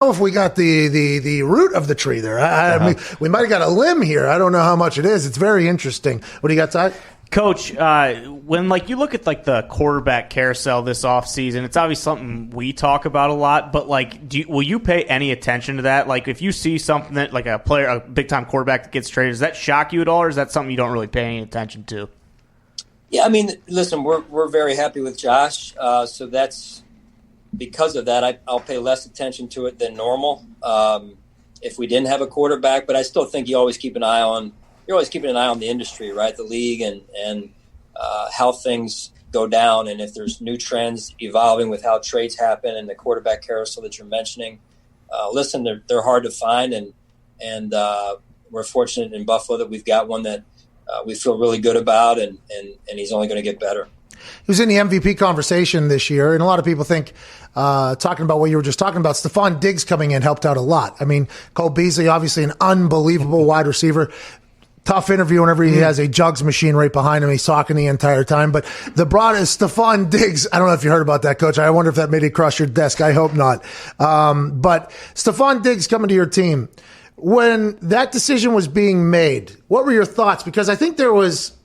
know if we got the root of the tree there. I mean, we might have got a limb here. I don't know how much it is. It's very interesting. What do you got, Ty? Coach, when you look at the quarterback carousel this offseason, it's obviously something we talk about a lot. But will you pay any attention to that? If you see something that a big time quarterback that gets traded, does that shock you at all, or is that something you don't really pay any attention to? Yeah, I mean, listen, we're very happy with Josh, so that's because of that. I'll pay less attention to it than normal if we didn't have a quarterback. But I still think you're always keeping an eye on the industry, right? The league and how things go down, and if there's new trends evolving with how trades happen and the quarterback carousel that you're mentioning. Listen, they're hard to find, and we're fortunate in Buffalo that we've got one that we feel really good about, and he's only going to get better. He was in the MVP conversation this year, and a lot of people think, talking about what you were just talking about, Stephon Diggs coming in helped out a lot. I mean, Cole Beasley, obviously an unbelievable wide receiver. Tough interview whenever he has a jugs machine right behind him. He's talking the entire time. But the broad is Stephon Diggs. I don't know if you heard about that, Coach. I wonder if that made it cross your desk. I hope not. But Stephon Diggs coming to your team, when that decision was being made, what were your thoughts? Because I think there was,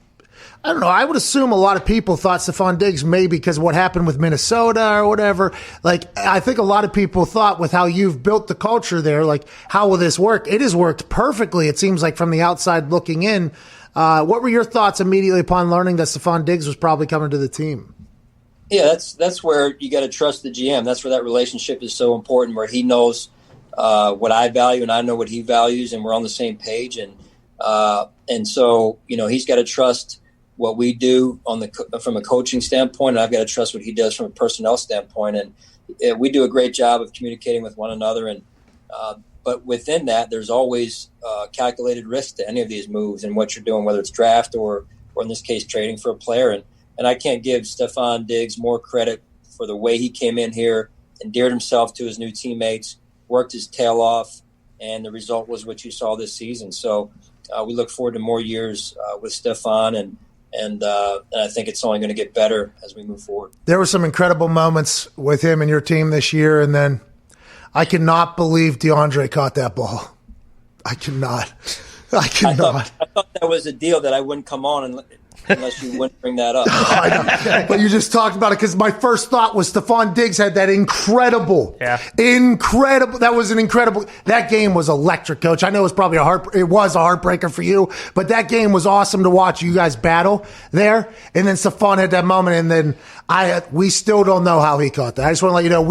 I don't know, I would assume a lot of people thought Stephon Diggs, maybe because of what happened with Minnesota or whatever. I think a lot of people thought with how you've built the culture there, how will this work? It has worked perfectly, it seems like, from the outside looking in. What were your thoughts immediately upon learning that Stephon Diggs was probably coming to the team? Yeah, that's where you got to trust the GM. That's where that relationship is so important, where he knows what I value and I know what he values, and we're on the same page. And so, he's got to trust what we do from a coaching standpoint, and I've got to trust what he does from a personnel standpoint. And we do a great job of communicating with one another. And but within that, there's always calculated risk to any of these moves and what you're doing, whether it's draft or in this case trading for a player. And I can't give Stephon Diggs more credit for the way he came in here, endeared himself to his new teammates, worked his tail off, and the result was what you saw this season. So we look forward to more years with Stephon, and I think it's only going to get better as we move forward. There were some incredible moments with him and your team this year, and then I cannot believe DeAndre caught that ball. I cannot. I thought that was a deal that I wouldn't come on unless you wouldn't bring that up. I know. But you just talked about it because my first thought was Stephon Diggs had that incredible. That was an incredible. That game was electric, Coach. I know it was probably it was a heartbreaker for you, but that game was awesome to watch you guys battle there. And then Stephon had that moment, and then we still don't know how he caught that. I just want to let you know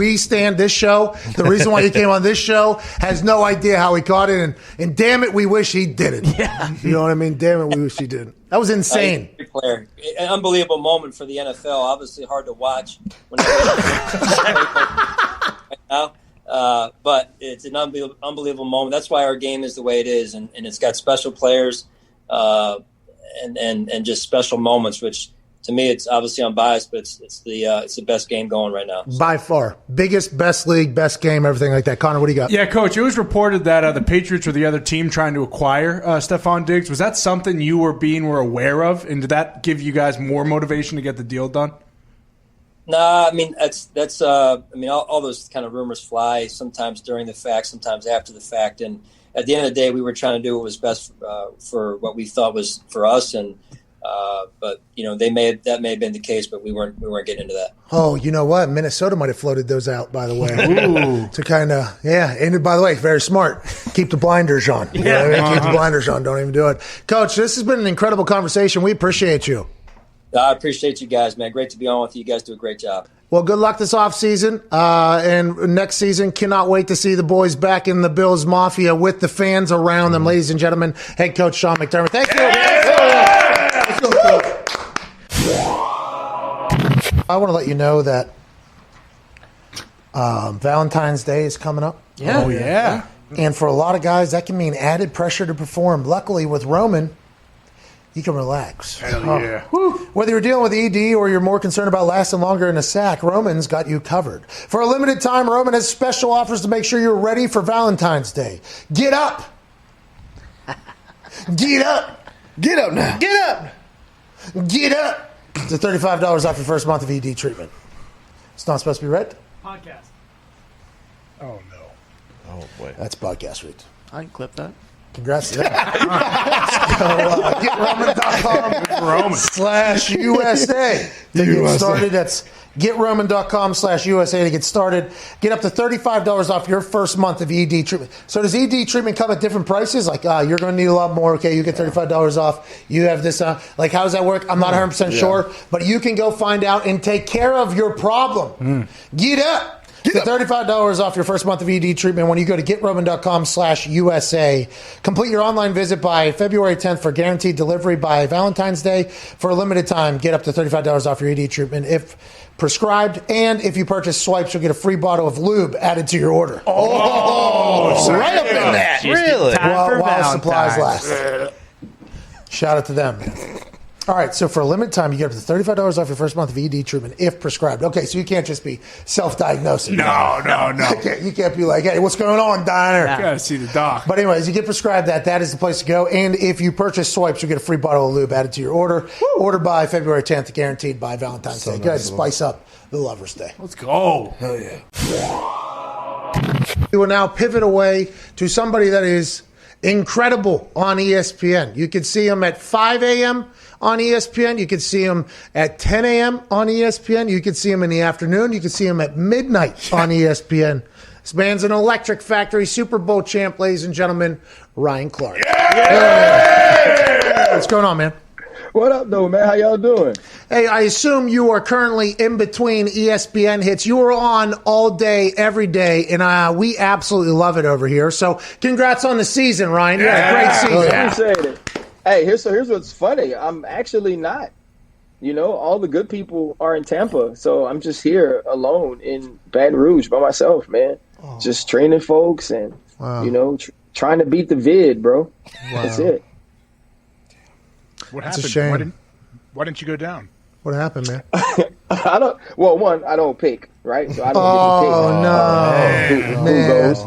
this show, the reason why he came on this show, has no idea how he caught it, and damn it, we wish he didn't. Yeah. You know what I mean? Damn it, we wish he didn't. That was insane. Player. An unbelievable moment for the NFL. Obviously hard to watch right now, but it's an unbelievable moment. That's why our game is the way it is, and it's got special players and just special moments, which to me, it's obviously unbiased, but it's the best game going right now. By far. Biggest, best league, best game, everything like that. Connor, what do you got? Yeah, Coach, it was reported that the Patriots were the other team trying to acquire Stephon Diggs. Was that something you were aware of, and did that give you guys more motivation to get the deal done? Nah, I mean, that's all those kind of rumors fly, sometimes during the fact, sometimes after the fact. And at the end of the day, we were trying to do what was best for what we thought was for us, and but that may have been the case, but we weren't getting into that. Oh, you know what? Minnesota might have floated those out, by the way. Ooh. To kind of, yeah. And by the way, very smart. Keep the blinders on. You know what I mean? Keep the blinders on. Don't even do it. Coach, this has been an incredible conversation. We appreciate you. I appreciate you guys, man. Great to be on with you. You guys do a great job. Well, good luck this offseason. And next season, cannot wait to see the boys back in the Bills Mafia with the fans around them. Ladies and gentlemen, head coach Sean McDermott. Thank you. Let's go, Coach. I want to let you know that Valentine's Day is coming up. Yeah. Oh, yeah. And for a lot of guys, that can mean added pressure to perform. Luckily, with Roman, you can relax. Hell yeah. Whether you're dealing with ED or you're more concerned about lasting longer in a sack, Roman's got you covered. For a limited time, Roman has special offers to make sure you're ready for Valentine's Day. Get up. Get up. Get up now. Get up. Get up. It's $35 off your first month of ED treatment. It's not supposed to be read. Podcast. Oh, no. way. That's podcast read. I can clip that. Congrats to that. So, GetRoman.com/USA to get started. That's GetRoman.com/USA to get started. Get up to $35 off your first month of ED treatment. So does ED treatment come at different prices? Like, you're going to need a lot more. Okay, you get $35 off. You have this. Like, how does that work? I'm not 100% sure. But you can go find out and take care of your problem. Get up. Get $35 off your first month of ED treatment when you go to GetRoman.com/USA. Complete your online visit by February 10th for guaranteed delivery by Valentine's Day. For a limited time, get up to $35 off your ED treatment if prescribed. And if you purchase swipes, you'll get a free bottle of lube added to your order. Right up in that. Really? While supplies last. Shout out to them, man. All right, so for a limited time, you get up to $35 off your first month of ED treatment if prescribed. Okay, so you can't just be self-diagnosing. No. You can't be like, hey, what's going on, Diner? You gotta see the doc. But anyways, you get prescribed that is the place to go. And if you purchase swipes, you get a free bottle of lube added to your order. Order by February 10th, guaranteed by Valentine's Day. Go ahead, spice up the Lover's Day. Let's go. Hell yeah. We will now pivot away to somebody that is incredible on ESPN. You can see him at 5 a.m. on ESPN. You can see him at 10 a.m. on ESPN. You can see him in the afternoon. You can see him at midnight on ESPN. This man's an electric factory Super Bowl champ, ladies and gentlemen, Ryan Clark. Yeah! What's going on, man? What up, though, man? How y'all doing? Hey, I assume you are currently in between ESPN hits. You are on all day, every day, and we absolutely love it over here. So congrats on the season, Ryan. You had a great season. Appreciate it. Hey, here's what's funny. I'm actually not. You know, all the good people are in Tampa, so I'm just here alone in Baton Rouge by myself, man. Just training folks and, trying to beat the vid, bro. That's it. What That's happened? a shame. Why didn't you go down? What happened, man? I don't pick, right? So I don't get to pick who goes.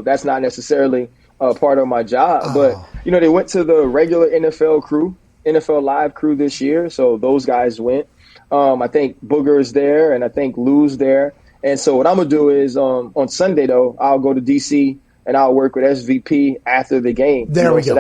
That's not necessarily part of my job. But, they went to the regular NFL Live crew this year. So those guys went. I think Booger's there and I think Lou's there. And so what I'm going to do is on Sunday, though, I'll go to D.C. and I'll work with SVP after the game. There we go. So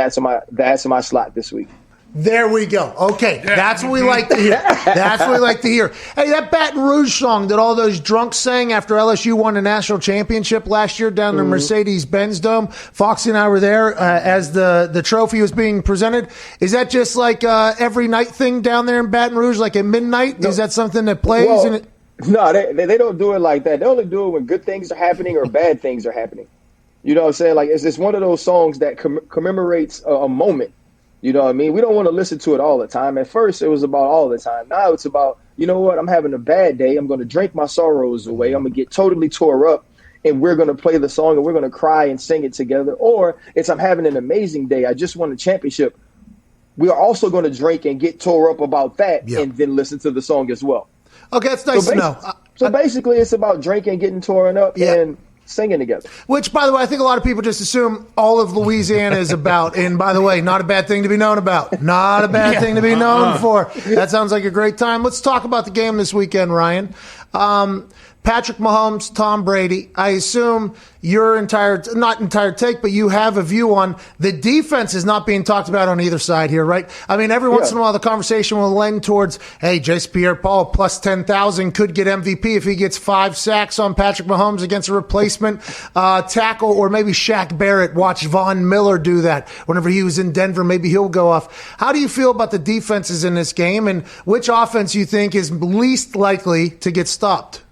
that's my slot this week. There we go. Okay, that's what we like to hear. That's what we like to hear. Hey, that Baton Rouge song that all those drunks sang after LSU won the national championship last year down in the Mercedes-Benz Dome, Foxy and I were there as the trophy was being presented. Is that just like every night thing down there in Baton Rouge, like at midnight? No. Is that something that plays? Well, no, they don't do it like that. They only do it when good things are happening or bad things are happening. You know what I'm saying? Like, it's one of those songs that commemorates a moment. You know what I mean? We don't want to listen to it all the time. At first, it was about all the time. Now it's about, you know what? I'm having a bad day. I'm going to drink my sorrows away. I'm going to get totally tore up, and we're going to play the song, and we're going to cry and sing it together. Or it's I'm having an amazing day. I just won a championship. We are also going to drink and get tore up about that and then listen to the song as well. Okay, that's nice to know. So basically, it's about drinking, getting torn up, and singing together. Which, by the way, I think a lot of people just assume all of Louisiana is about. And by the way, not a bad thing to be known about. Not a bad thing to be known for. That sounds like a great time. Let's talk about the game this weekend, Ryan. Patrick Mahomes, Tom Brady. I assume your not entire take, but you have a view on the defense is not being talked about on either side here, right? I mean, every once in a while the conversation will lend towards, hey, Jace Pierre-Paul plus 10,000 could get MVP if he gets 5 sacks on Patrick Mahomes against a replacement tackle, or maybe Shaq Barrett. Watch Von Miller do that whenever he was in Denver. Maybe he'll go off. How do you feel about the defenses in this game, and which offense you think is least likely to get stopped?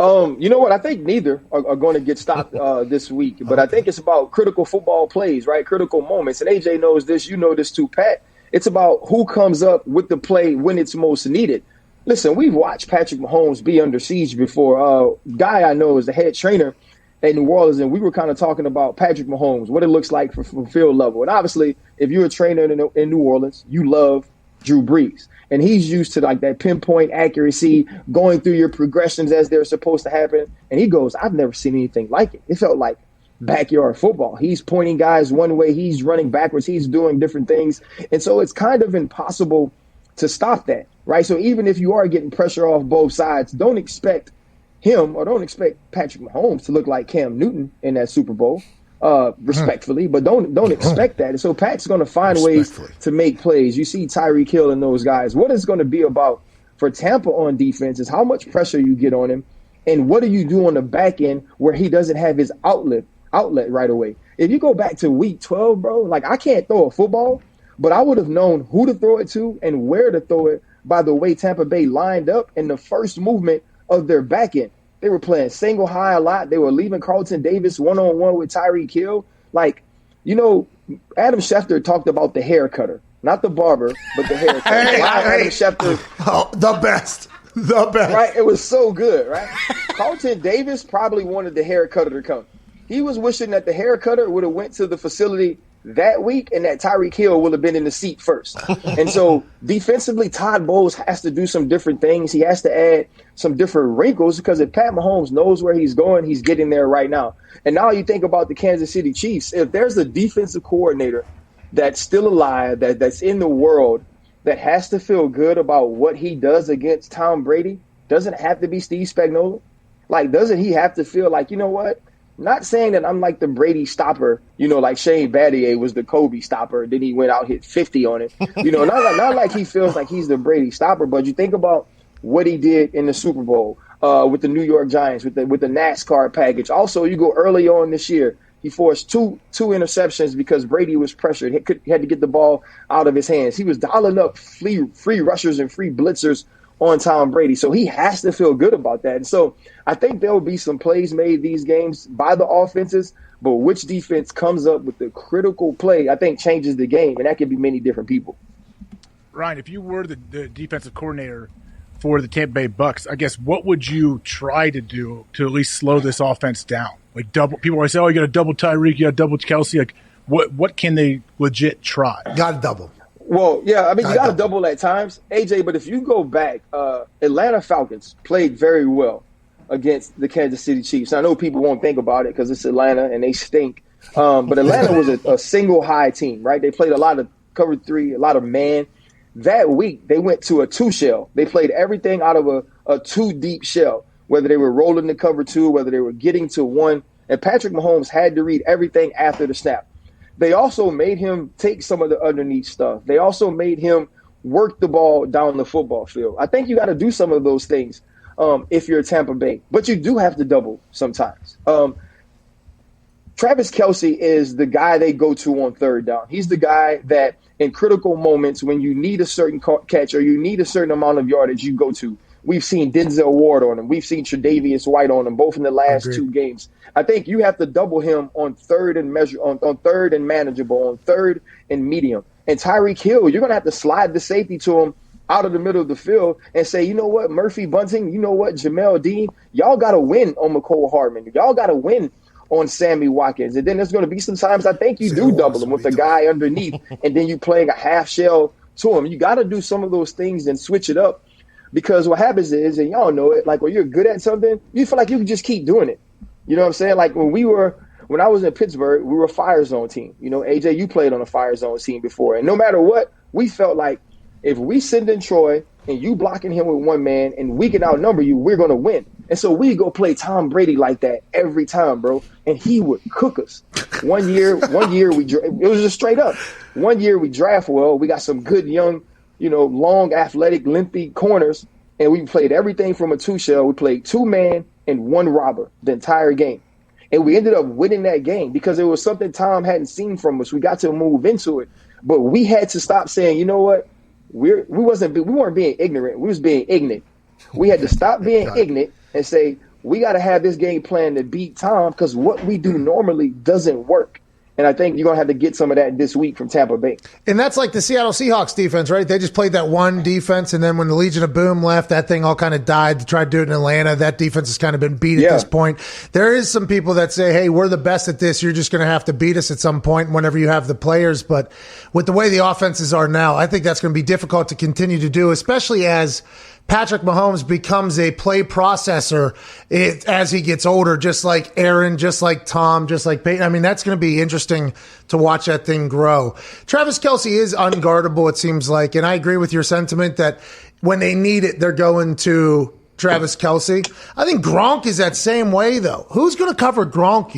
You know what? I think neither are going to get stopped this week. But I think it's about critical football plays, right? Critical moments. And AJ knows this. You know this too, Pat. It's about who comes up with the play when it's most needed. Listen, we've watched Patrick Mahomes be under siege before. Guy I know is the head trainer at New Orleans, and we were kind of talking about Patrick Mahomes, what it looks like from field level. And obviously, if you're a trainer in New Orleans, you love Drew Brees. And he's used to like that pinpoint accuracy, going through your progressions as they're supposed to happen. And he goes, I've never seen anything like it. It felt like backyard football. He's pointing guys one way. He's running backwards. He's doing different things. And so it's kind of impossible to stop that, right? So even if you are getting pressure off both sides, don't expect him or don't expect Patrick Mahomes to look like Cam Newton in that Super Bowl, respectfully, but don't expect that. And so Pat's going to find ways to make plays. You see Tyreek Hill and those guys. What it's going to be about for Tampa on defense is how much pressure you get on him, and what do you do on the back end where he doesn't have his outlet right away. If you go back to week 12, bro, like I can't throw a football, but I would have known who to throw it to and where to throw it by the way Tampa Bay lined up in the first movement of their back end. They were playing single high a lot. They were leaving Carlton Davis one-on-one with Tyreek Hill. Like, Adam Schefter talked about the hair cutter, not the barber, but the hair cutter. Adam Schefter. Oh, the best. The best. Right? It was so good, right? Carlton Davis probably wanted the hair cutter to come. He was wishing that the hair cutter would have went to the facility that week and that Tyreek Hill would have been in the seat first. And so defensively, Todd Bowles has to do some different things. He has to add some different wrinkles because if Pat Mahomes knows where he's going, he's getting there right now. And now you think about the Kansas City Chiefs. If there's a defensive coordinator that's still alive, that's in the world, that has to feel good about what he does against Tom Brady, doesn't have to be Steve Spagnuolo. Like, doesn't he have to feel like, you know what? Not saying that I'm like the Brady stopper, like Shane Battier was the Kobe stopper. Then he went out, hit 50 on it. Not like he feels like he's the Brady stopper, but you think about what he did in the Super Bowl with the New York Giants, with the NASCAR package. Also, you go early on this year, he forced two interceptions because Brady was pressured. He had to get the ball out of his hands. He was dialing up free rushers and free blitzers on Tom Brady. So he has to feel good about that. And so I think there will be some plays made these games by the offenses, but which defense comes up with the critical play, I think changes the game, and that could be many different people. Ryan, if you were the defensive coordinator for the Tampa Bay Bucks, I guess what would you try to do to at least slow this offense down? Like people always say, you got to double Tyreek, you got to double Kelsey. Like what can they legit try? Got to double. Well, yeah, I mean, you got to double at times, AJ, but if you go back, Atlanta Falcons played very well against the Kansas City Chiefs. I know people won't think about it because it's Atlanta and they stink, but Atlanta was a single high team, right? They played a lot of cover three, a lot of man. That week, they went to a two shell. They played everything out of a two deep shell, whether they were rolling the cover two, whether they were getting to one, and Patrick Mahomes had to read everything after the snap. They also made him take some of the underneath stuff. They also made him work the ball down the football field. I think you got to do some of those things if you're Tampa Bay. But you do have to double sometimes. Travis Kelce is the guy they go to on third down. He's the guy that in critical moments when you need a certain catch or you need a certain amount of yardage, you go to. We've seen Denzel Ward on him. We've seen Tre'Davious White on him, both in the last two games. I think you have to double him on third and on third and manageable, on third and medium. And Tyreek Hill, you're going to have to slide the safety to him out of the middle of the field and say, you know what, Murphy Bunting, you know what, Jamel Dean, y'all got to win on McCole Hardman. Y'all got to win on Sammy Watkins. And then there's going to be some times I think you do double him with the guy underneath, and then you playing a half shell to him. You got to do some of those things and switch it up. Because what happens is, and y'all know it, like when you're good at something, you feel like you can just keep doing it. You know what I'm saying? Like when I was in Pittsburgh, we were a fire zone team. AJ, you played on a fire zone team before. And no matter what, we felt like if we send in Troy and you blocking him with one man and we can outnumber you, we're going to win. And so we go play Tom Brady like that every time, bro. And he would cook us. One year it was just straight up. One year we draft well. We got some good young, long, athletic, lengthy corners, and we played everything from a two-shell. We played two-man and one robber the entire game. And we ended up winning that game because it was something Tom hadn't seen from us. We got to move into it. But we had to stop saying, you know what, we weren't being ignorant. We was being ignorant. We had to stop being ignorant and say, we got to have this game plan to beat Tom because what we do normally doesn't work. And I think you're going to have to get some of that this week from Tampa Bay. And that's like the Seattle Seahawks defense, right? They just played that one defense, and then when the Legion of Boom left, that thing all kind of died. They tried to do it in Atlanta. That defense has kind of been beat at this point. There is some people that say, hey, we're the best at this. You're just going to have to beat us at some point whenever you have the players. But with the way the offenses are now, I think that's going to be difficult to continue to do, especially as Patrick Mahomes becomes a play processor as he gets older, just like Aaron, just like Tom, just like Peyton. I mean, that's going to be interesting to watch that thing grow. Travis Kelce is unguardable, it seems like, and I agree with your sentiment that when they need it, they're going to Travis Kelce. I think Gronk is that same way, though. Who's going to cover Gronk?